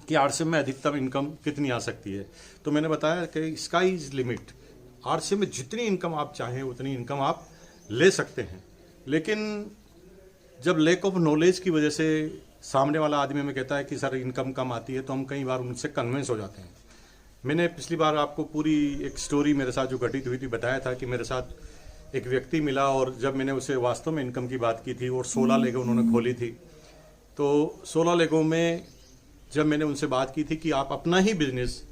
कि आरसीएम में अधिकतम इनकम कितनी आ सकती है। तो मैंने बताया कि स्काई इज लिमिट, आरसीएम में जितनी इनकम आप चाहें उतनी इनकम आप ले सकते हैं। लेकिन जब लैक ऑफ नॉलेज की वजह से सामने वाला आदमी हमें कहता है कि सर इनकम कम आती है, तो हम कई बार उनसे कन्विंस हो जाते हैं। मैंने पिछली बार आपको पूरी एक स्टोरी मेरे साथ जो घटित हुई थी बताया था कि मेरे साथ एक व्यक्ति मिला और जब मैंने उसे वास्तव में इनकम की बात की थी और 16 लेगों उन्होंने खोली थी, तो 16 लेगों में जब मैंने उनसे बात की थी कि आप अपना ही बिजनेस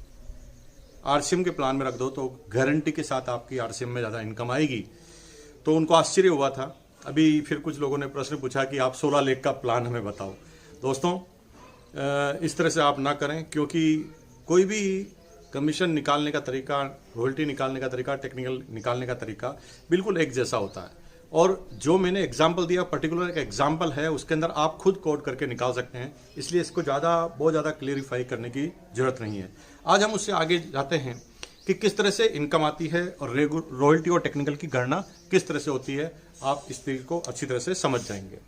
आरसीएम के प्लान में रख दो तो गारंटी के साथ आपकी आरसीएम में ज़्यादा इनकम आएगी, तो उनको आश्चर्य हुआ था। अभी फिर कुछ लोगों ने प्रश्न पूछा कि आप 16 लेख का प्लान हमें बताओ। दोस्तों, इस तरह से आप ना करें, क्योंकि कोई भी कमीशन निकालने का तरीका, रॉयल्टी निकालने का तरीका, टेक्निकल निकालने का तरीका बिल्कुल एक जैसा होता है। और जो मैंने एग्जाम्पल दिया पर्टिकुलर एक एग्जाम्पल है, उसके अंदर आप खुद कोड करके निकाल सकते हैं, इसलिए इसको बहुत ज़्यादा क्लियरिफाई करने की जरूरत नहीं है। आज हम उससे आगे जाते हैं कि किस तरह से इनकम आती है और रॉयल्टी और टेक्निकल की गणना किस तरह से होती है। आप इस चीज को अच्छी तरह से समझ जाएंगे।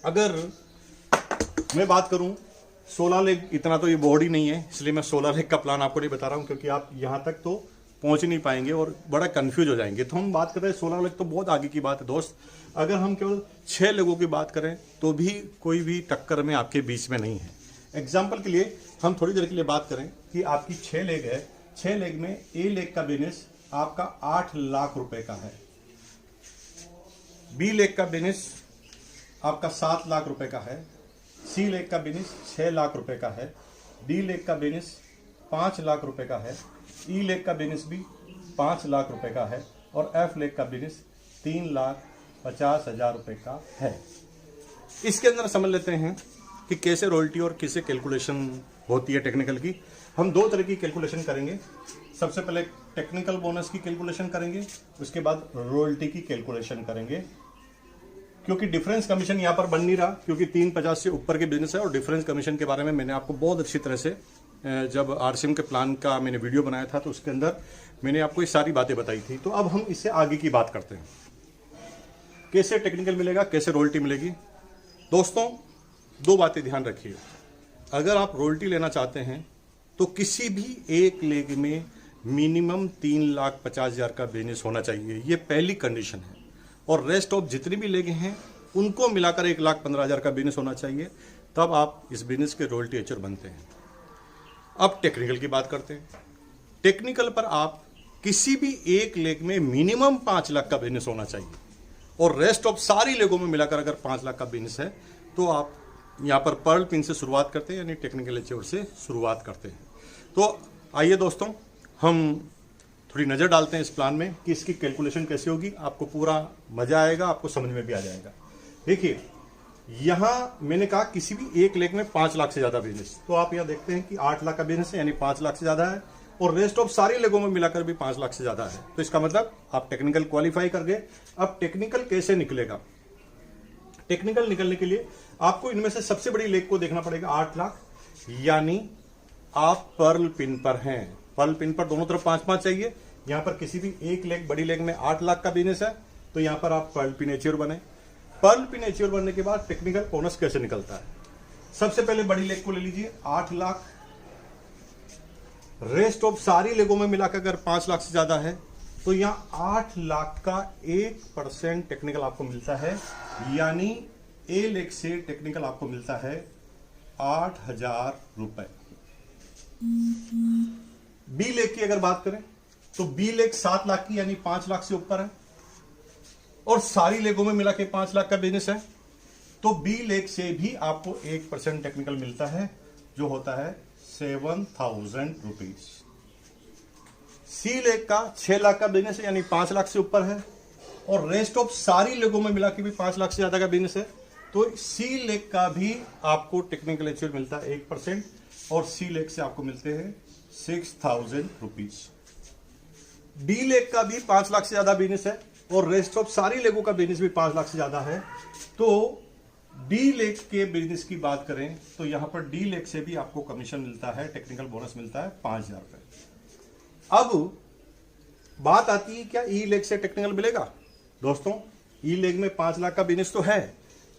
अगर मैं बात करूं 16 लेख, इतना तो ये बोर्ड ही नहीं है, इसलिए मैं 16 लेख का प्लान आपको नहीं बता रहा हूं, क्योंकि आप यहां तक तो पहुंच नहीं पाएंगे और बड़ा कंफ्यूज हो जाएंगे। तो हम बात कर रहे हैं 16 लेख, तो बहुत आगे की बात है दोस्त। अगर हम केवल 6 लोगों की बात करें तो भी कोई भी टक्कर में आपके बीच में नहीं है। एग्जाम्पल के लिए हम थोड़ी देर के लिए बात करें कि आपकी 6 लेग है, 6 लेग में ए लेग का बिजनेस आपका 8 लाख रुपए का है, बी लेग का बिजनेस आपका 7 लाख रुपए का है, सी लेग का बिजनेस 6 लाख रुपए का है, डी लेग का बिजनेस 5 लाख रुपए का है, ई लेग का बिजनेस भी 5 लाख रुपए का है और एफ लेग का बिजनेस 3,50,000 रुपए का है। इसके अंदर समझ लेते हैं कि कैसे रॉयल्टी और कैसे कैलकुलेशन होती है टेक्निकल की। हम 2 तरह की कैलकुलेशन करेंगे। सबसे पहले टेक्निकल बोनस की कैलकुलेशन करेंगे, उसके बाद रॉयल्टी की कैलकुलेशन करेंगे। क्योंकि डिफरेंस कमीशन यहां पर बन नहीं रहा, क्योंकि 350 से ऊपर के बिजनेस है। और डिफरेंस कमीशन के बारे में मैंने आपको बहुत अच्छी तरह से जब आरसीएम के प्लान का मैंने वीडियो बनाया था तो उसके अंदर मैंने आपको ये सारी बातें बताई थी। तो अब हम इससे आगे की बात करते हैं, कैसे टेक्निकल मिलेगा, कैसे रॉयल्टी मिलेगी। दोस्तों, 2 बातें ध्यान रखिए। अगर आप रॉयल्टी लेना चाहते हैं तो किसी भी एक लेग में मिनिमम 3,50,000 का बिजनेस होना चाहिए, ये पहली कंडीशन है। और रेस्ट ऑफ जितनी भी लेग हैं उनको मिलाकर 1,15,000 का बिजनेस होना चाहिए, तब आप इस बिजनेस के रॉयल्टी एचर बनते हैं। अब टेक्निकल की बात करते हैं। टेक्निकल पर आप किसी भी एक लेग में मिनिमम 5 लाख का बिजनेस होना चाहिए और रेस्ट ऑफ सारी लेगों में मिलाकर अगर 5 लाख का बिजनेस है तो आप यहाँ पर पर्ल पिन से शुरुआत करते हैं, यानी टेक्निकल एचर से शुरुआत करते हैं। तो आइए दोस्तों, हम थोड़ी नज़र डालते हैं इस प्लान में कि इसकी कैलकुलेशन कैसे होगी। आपको पूरा मजा आएगा, आपको समझ में भी आ जाएगा। देखिए, यहाँ मैंने कहा किसी भी एक लेग में 5 लाख से ज़्यादा बिजनेस, तो आप यहाँ देखते हैं कि 8 लाख का बिजनेस है, यानी 5 लाख से ज़्यादा है और रेस्ट ऑफ सारी लेगों में मिलाकर भी 5 लाख से ज़्यादा है। तो इसका मतलब आप टेक्निकल क्वालिफाई कर गए। अब टेक्निकल कैसे निकलेगा? टेक्निकल निकलने के लिए आपको इनमें से सबसे बड़ी लेग को देखना पड़ेगा, 8 लाख, यानी आप पर्ल पिन पर हैं। पर्ल पिन पर दोनों तरफ 5-5 चाहिए। यहां पर किसी भी एक लेग, बड़ी लेग में 8 लाख का बिजनेस है, तो यहां पर आप पर्ल पिन एच्योर बने। पर्ल पिन एच्योर बनने के बाद टेक्निकल बोनस कैसे निकलता है? सबसे पहले बड़ी लेग को ले लीजिए, 8 लाख। रेस्ट ऑफ सारी लेगों में मिलाकर अगर 5 लाख से ज्यादा है तो यहां 8 लाख का 1% टेक्निकल आपको मिलता है, यानी ए लेग से टेक्निकल आपको मिलता है 8,000 रुपए। बी लेग की अगर बात करें तो बी लेग 7 लाख की, यानी 5 लाख से ऊपर है और सारी लेगों में मिला के 5 लाख का बिजनेस है, तो बी लेग से भी आपको 1% टेक्निकल मिलता है, जो होता है 7,000 रुपीज। सी लेग का 6 लाख का बिजनेस है, यानी 5 लाख से ऊपर है और रेस्ट ऑफ सारी लेगों में मिला के भी 5 लाख से ज्यादा का बिजनेस है, तो सी लेग का भी आपको टेक्निकल एच्योर मिलता है 1% और सी लेग से आपको मिलते हैं 6,000 रुपीज। डी लेग का भी 5 लाख से ज्यादा बिजनेस है और रेस्ट ऑफ सारी लेगों का बिजनेस भी 5 लाख से ज्यादा है, तो डी लेग के बिजनेस की बात करें तो यहां पर डी लेग से भी आपको कमीशन मिलता है, टेक्निकल बोनस मिलता है 5,000 रुपए। अब बात आती है क्या ई लेग से टेक्निकल मिलेगा? दोस्तों, ई लेग में 5 लाख का बिजनेस तो है,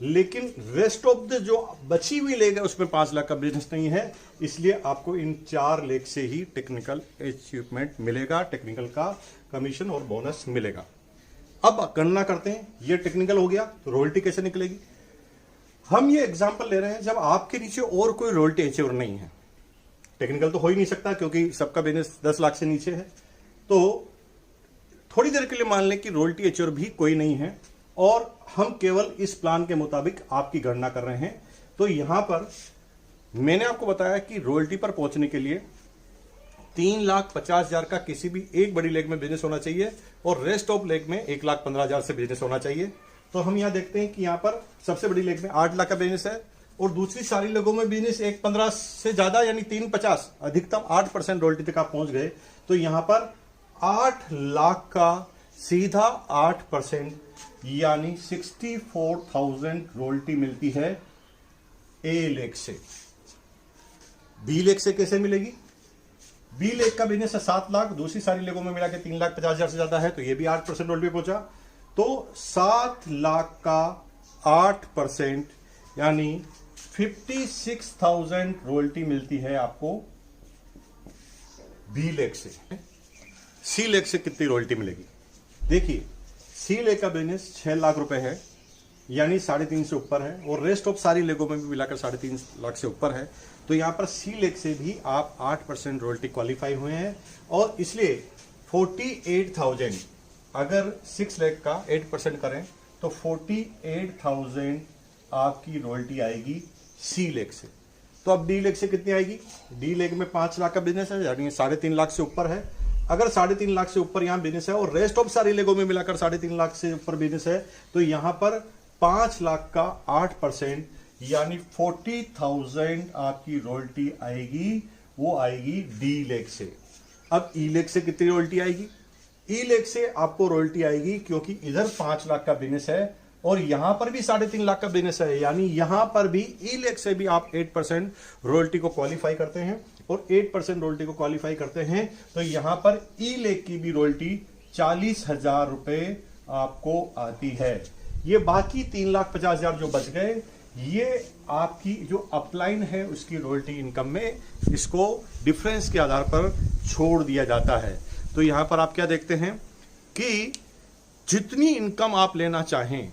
लेकिन रेस्ट ऑफ द जो बची हुई लेग है उसमें 5 लाख का बिजनेस नहीं है, इसलिए आपको इन 4 लेग से ही टेक्निकल अचीवमेंट मिलेगा, टेक्निकल का कमीशन और बोनस मिलेगा। अब गणना करते हैं, ये टेक्निकल हो गया तो रॉयल्टी कैसे निकलेगी। हम ये एग्जांपल ले रहे हैं जब आपके नीचे और कोई रॉयल्टी अचीवर नहीं है। टेक्निकल तो हो ही नहीं सकता क्योंकि सबका बिजनेस 10 लाख से नीचे है। तो थोड़ी देर के लिए मान लें कि रॉयल्टी अचीवर भी कोई नहीं है और हम केवल इस प्लान के मुताबिक आपकी गणना कर रहे हैं। तो यहां पर मैंने आपको बताया कि रॉयल्टी पर पहुंचने के लिए 3,50,000 का किसी भी एक बड़ी लेग में बिजनेस होना चाहिए और रेस्ट ऑफ लेग में 1,15,000 से बिजनेस होना चाहिए। तो हम यहां देखते हैं कि यहां पर सबसे बड़ी लेग में 8 लाख का बिजनेस है और दूसरी सारी लेगों में बिजनेस 1,15 से ज्यादा यानी 3,50 अधिकतम 8% रॉयल्टी तक आप पहुंच गए। तो यहां पर 8 लाख का सीधा 8% यानी 64,000 रॉयल्टी मिलती है ए लेग से। बी लेग से कैसे मिलेगी? बी लेग का बिजनेस है 7 लाख, दूसरी सारी लेगों में मिला के 3,50,000 से ज्यादा है तो ये भी 8% रॉयल्टी पहुंचा। तो 7 लाख का 8% यानी 56,000 रॉयल्टी मिलती है आपको बी लेग से। सी लेग से कितनी रॉयल्टी मिलेगी? देखिए, सी लेग का बिजनेस 6 लाख रुपए है यानी 3.5 से ऊपर है और रेस्ट ऑफ सारी लेगों में भी मिलाकर 3.5 लाख से ऊपर है। तो यहां पर सी लेग से भी आप 8% रॉयल्टी क्वालिफाई हुए हैं और इसलिए 48,000 अगर 6 लेग का 8% करें तो 48,000 आपकी रॉयल्टी आएगी सी लेग से। तो अब डी लेग से कितनी आएगी? डी लेग में 5 लाख का बिजनेस है यानी 3.5 लाख से ऊपर है। अगर 3.5 लाख से ऊपर यहां बिजनेस है और रेस्ट ऑफ सारी लेगों में मिलाकर 3.5 लाख से ऊपर बिजनेस है तो यहां पर 5 लाख का 8% यानी 40,000 आपकी रॉयल्टी आएगी, वो आएगी डी लेग से। अब ई लेग से कितनी रॉयल्टी आएगी? ई लेग से आपको रॉयल्टी आएगी क्योंकि इधर 5 लाख का बिजनेस है और यहां पर भी 3.5 लाख का बिजनेस है यानी यहां पर भी ई लेग से भी आप 8% रॉयल्टी को क्वालिफाई करते हैं और 8% रॉयल्टी को क्वालिफाई करते हैं तो यहां पर ई लेग की भी रॉयल्टी 40,000 रुपए आपको आती है। ये बाकी 3,50,000 जो बच गए ये आपकी जो अपलाइन है उसकी रॉयल्टी इनकम में इसको डिफरेंस के आधार पर छोड़ दिया जाता है। तो यहां पर आप क्या देखते हैं कि जितनी इनकम आप लेना चाहें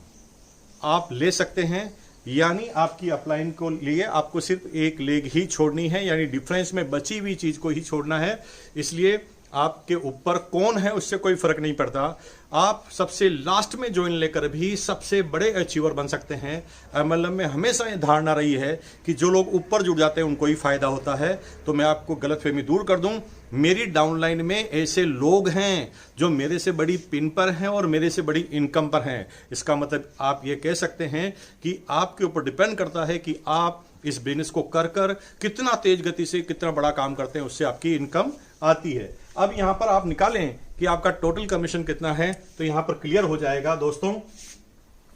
आप ले सकते हैं यानी आपकी अपलाइन को लिए आपको सिर्फ एक लेग ही छोड़नी है यानी डिफरेंस में बची हुई चीज को ही छोड़ना है। इसलिए आपके ऊपर कौन है उससे कोई फर्क नहीं पड़ता। आप सबसे लास्ट में ज्वाइन लेकर भी सबसे बड़े अचीवर बन सकते हैं। एमएलएम में हमेशा ये धारणा रही है कि जो लोग ऊपर जुड़ जाते हैं उनको ही फायदा होता है। तो मैं आपको गलतफहमी दूर कर दूं, मेरी डाउनलाइन में ऐसे लोग हैं जो मेरे से बड़ी पिन पर हैं और मेरे से बड़ी इनकम पर हैं। इसका मतलब आप ये कह सकते हैं कि आपके ऊपर डिपेंड करता है कि आप इस बिजनेस को कर कर कितना तेज गति से कितना बड़ा काम करते हैं, उससे आपकी इनकम आती है। अब यहां पर आप निकालें कि आपका टोटल कमीशन कितना है तो यहां पर क्लियर हो जाएगा दोस्तों।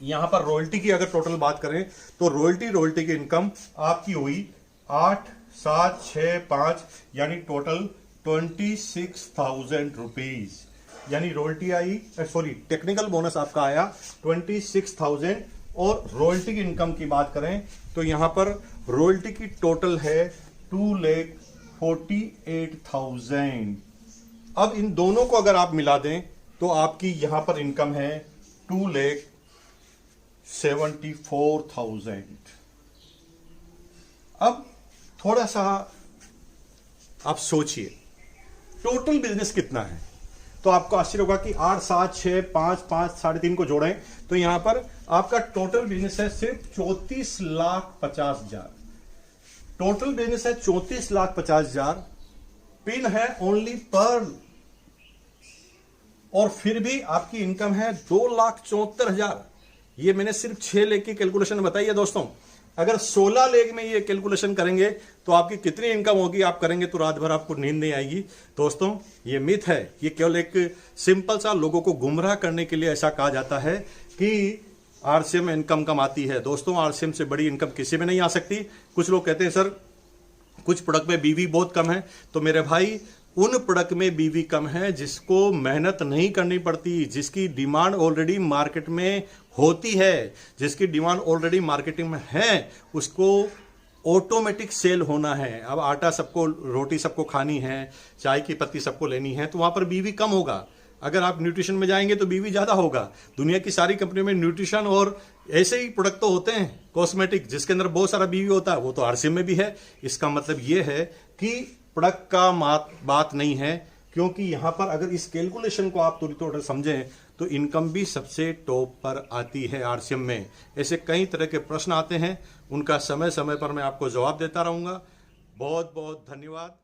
यहां पर रॉयल्टी की अगर टोटल बात करें तो रॉयल्टी की इनकम आपकी हुई 8, 7, 6, 5 यानी टोटल 26,000 रुपीज यानी रॉयल्टी आई, सॉरी टेक्निकल बोनस आपका आया 26,000 और रॉयल्टी की इनकम की बात करें तो यहां पर रॉयल्टी की टोटल है 2,48,000। अब इन दोनों को अगर आप मिला दें तो आपकी यहां पर इनकम है 2,74,000। अब थोड़ा सा आप सोचिए टोटल बिजनेस कितना है तो आपको आश्चर्य होगा कि 8, 7, 6, 5, 5, 3.5 को जोड़ें तो यहां पर आपका टोटल बिजनेस है सिर्फ 34,50,000। टोटल बिजनेस है 34,50,000। पिन है ओनली पर्ल और फिर भी आपकी इनकम है 2,74,000। ये मैंने सिर्फ 6 लेग की कैलकुलेशन बताई है दोस्तों। अगर 16 लेग में ये कैलकुलेशन करेंगे तो आपकी कितनी इनकम होगी आप करेंगे तो रात भर आपको नींद नहीं आएगी। दोस्तों ये मिथ है, ये केवल एक सिंपल सा लोगों को गुमराह करने के लिए ऐसा कहा जाता है कि आरसीएम में इनकम कम आती है। दोस्तों आरसीएम से बड़ी इनकम किसी में नहीं आ सकती। कुछ लोग कहते हैं सर कुछ प्रोडक्ट में बीवी बहुत कम है, तो मेरे भाई उन प्रोडक्ट में बीवी कम है जिसको मेहनत नहीं करनी पड़ती, जिसकी डिमांड ऑलरेडी मार्केट में होती है, जिसकी डिमांड ऑलरेडी मार्केटिंग में है, उसको ऑटोमेटिक सेल होना है। अब आटा सबको, रोटी सबको खानी है, चाय की पत्ती सबको लेनी है, तो वहां पर बीवी कम होगा। अगर आप न्यूट्रिशन में जाएंगे तो बीवी ज्यादा होगा। दुनिया की सारी कंपनियों में न्यूट्रिशन और ऐसे ही प्रोडक्ट तो होते हैं कॉस्मेटिक, जिसके अंदर बहुत सारा बीवी होता है, वो तो आरसीएम में भी है। इसका मतलब ये है कि प्रोडक्ट का बात नहीं है, क्योंकि यहां पर अगर इस कैलकुलेशन को आप थोड़ा समझें तो इनकम भी सबसे टॉप पर आती है आरसीएम में। ऐसे कई तरह के प्रश्न आते हैं, उनका समय समय पर मैं आपको जवाब देता रहूंगा। बहुत बहुत धन्यवाद।